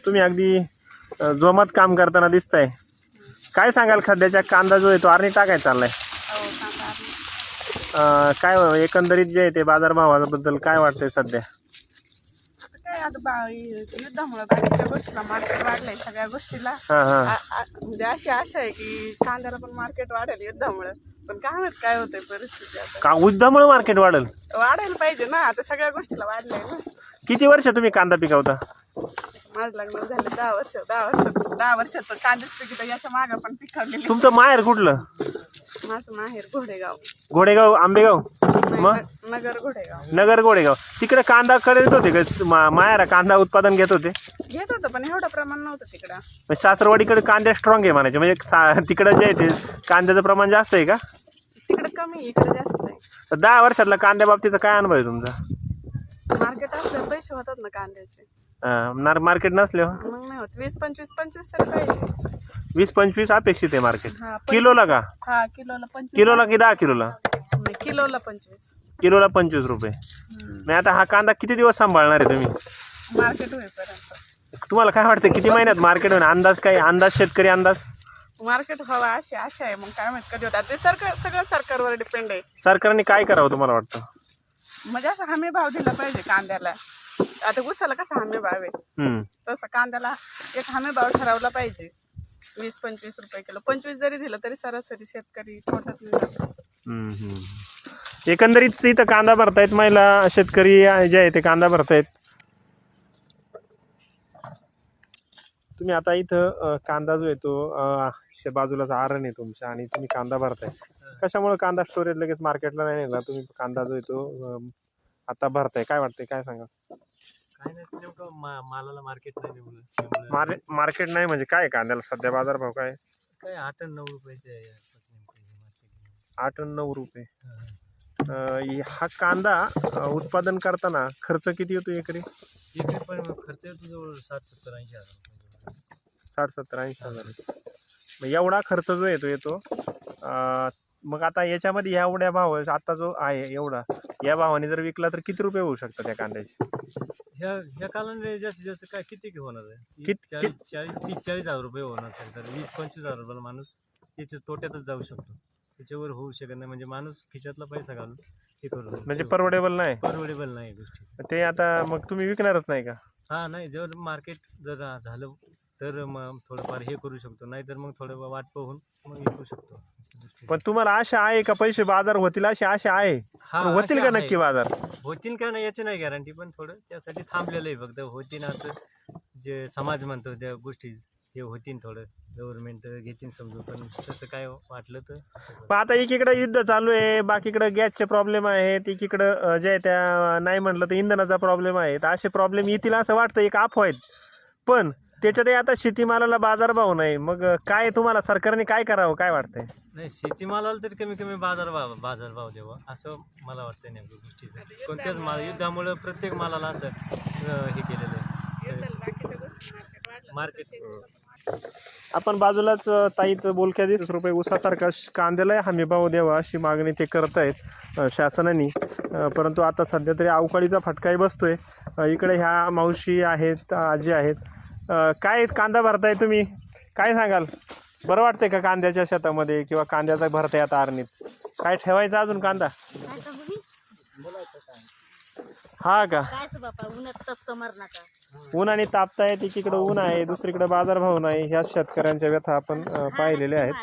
तुम्ही अगदी जोमात काम करताना दिसताय. काय सांगाल सध्याच्या कांदा जो आहे तो आरणी टाकायचा चाललाय? काय एकंदरीत जे आहे ते बाजारभावाबद्दल काय वाटतंय सध्या? काय आता युद्धामुळे बाकीच्या गोष्टीला मार्केट वाढलंय सगळ्या गोष्टीला. म्हणजे अशी आशा आहे की कांद्याला पण मार्केट वाढेल युद्धामुळे. पण काय माहित काय होतंय परिस्थिती आता. का युद्धामुळे मार्केट वाढायला पाहिजे ना, आता सगळ्या गोष्टीला वाढलंय ना. किती वर्ष तुम्ही कांदा पिकवता? माझं लग्न झालं 10 वर्षाचं कांद्याच पिकत. याच्या मागं पण पिकवलेली. तुमचं माहेर कुठलं? माझं माहेर घोडेगाव. घोडेगाव आंबेगाव? मग नगर घोडेगाव. नगर घोडेगाव. तिकडे कांदा करीत होते का? माहेरा कांदा उत्पादन घेत होते? घेत होतं पण एवढं प्रमाण नव्हतं तिकडं. सासरवाडीकडे कांदे स्ट्रॉंग आहे म्हणायचे, म्हणजे तिकडे जे आहे ते कांद्याचं प्रमाण जास्त आहे का? तिकडे कमी, इकडे जास्त आहे. तर 10 वर्षातला कांद्या बाबतीचा काय अनुभव आहे तुमचा? मार्केट असल्यावर पैसे होतात ना कांद्याचे. मार्केट नसल्यावर मग नाही होत. 20-25 तरी पाहिजे. 20-25 अपेक्षित आहे मार्केट. हा, किलोला का? हा, किलोला 25. किलोला की 10 किलोला? नाही, किलोला 25. किलोला 25 रुपये. मी आता हा कांदा किती दिवस सांभाळणार आहे तुम्ही? मार्केट होईपर्यंत. तुम्हाला काय वाटतं किती महिन्यात मार्केट होईल? अंदाज काय? अंदाज शेतकरी अंदाज? मार्केट व्हावा अशी आशा आहे. मग काय माहित कधी होतात ते. सगळं सरकारवर डिपेंड आहे. सरकारने काय करावं तुम्हाला वाटतं? म्हणजे असं हमी भाव दिला पाहिजे कांद्याला. आता उसाला कसा हमी भाव आहे तसं कांद्याला एक हमी भाव ठरवला पाहिजे. 20-25 रुपये किलो. 25 जरी दिलं तरी सरासरी शेतकरी पोटात नाही. एकंदरीत इथं कांदा भरतायत महिला शेतकरी जे आहे ते कांदा भरतायत. तुम्ही आता इथं कांदा जो आहे तो बाजूलाच आरण आहे तुमच्या आणि तुम्ही कांदा भरताय. कशामुळे कांदा स्टोरेज लगेच मार्केटला नाही नेला? तुम्ही कांदा जो आहे तो आता भरताय, काय वाटतंय? काय सांगा? काय नाही, नेमकं मालाला मार्केट नाही. मार्केट नाही म्हणजे काय? कांद्याला सध्या बाजारभाव काय? काय 8-9 रुपयाचे आहे. 8-9 रुपये. हा कांदा उत्पादन करताना खर्च किती येतो एकरी? एकरी पण खर्च येतो जवळ 60-70-80 हजार. 60-70-80 हजार. मग एवढा खर्च जो येतो मग आता याच्यामध्ये एवढ्या भाव आता जो आहे एवढा, या भावाने जर विकला तर किती रुपये होऊ शकतात त्या कांद्याचे? ह्या कालाने जास्तीत जास्त काय किती होणार आहे? 30-40 हजार रुपये होणार. तर 20-25 हजार रुपयाला माणूस त्याच्या तोट्यातच जाऊ शकतो. त्याच्यावर होऊ शकत नाही. म्हणजे माणूस खिशातला पैसा घालून हे करू, म्हणजे परवडेबल नाही गोष्टी ते. आता मग तुम्ही विकणारच नाही का? हा, नाही. जर मार्केट जर झालं तर मग थोडंफार हे करू शकतो, नाही तर मग थोडं वाट पाहून मग विकू शकतो. पण तुम्हाला आशा आहे का पैसे बाजार होतील अशी आशा आहे? होतील का नक्की बाजार? होतील का नाही याची नाही गॅरंटी, पण थोडं त्यासाठी थांबलेलं आहे फक्त. होतील असं जे समाज म्हणतो त्या गोष्टी हे होतील. थोडं गव्हर्नमेंट घेतील समजून, पण तसं काय वाटलं तर. पण आता एकीकडे युद्ध चालू आहे, बाकीकडे गॅसचे प्रॉब्लेम आहेत, एकीकडं जे त्या नाही म्हटलं तर इंधनाचा प्रॉब्लेम आहे. तर असे प्रॉब्लेम येतील असं वाटतं. एक अफवा आहेत. पण त्याच्यातही आता शेतीमालाला बाजारभाव नाही. मग काय तुम्हाला सरकारने काय करावं काय वाटतंय? नाही, शेतीमालाला तरी कमी कमी बाजारभाव द्यावा असं मला वाटतं. नेमकं गोष्टी कोणत्याच युद्धामुळे प्रत्येक मालाला असं हे केलेलं आहे मार्केट. आपण बाजूलाच ताईत बोलक्या 20 रुपये उसासारखा कांद्याला हमी भाव द्यावा अशी मागणी ते करत आहेत शासनाने. परंतु आता सध्या तरी अवकाळीचा फटकाही बसतोय. इकडे ह्या मावशी आहेत, आजी आहेत. काय कांदा भरताय तुम्ही? काय सांगाल? बरं वाटतंय का कांद्याच्या शेतामध्ये किंवा कांद्याचा भरताय आता आरणीत? काय ठेवायचं अजून कांदा? हा का? उन्हाने तापतायत. एकीकडे ऊन आहे, दुसरीकडे बाजारभाव नाही. ह्या शेतकऱ्यांच्या व्यथा आपण पाहिलेल्या आहेत.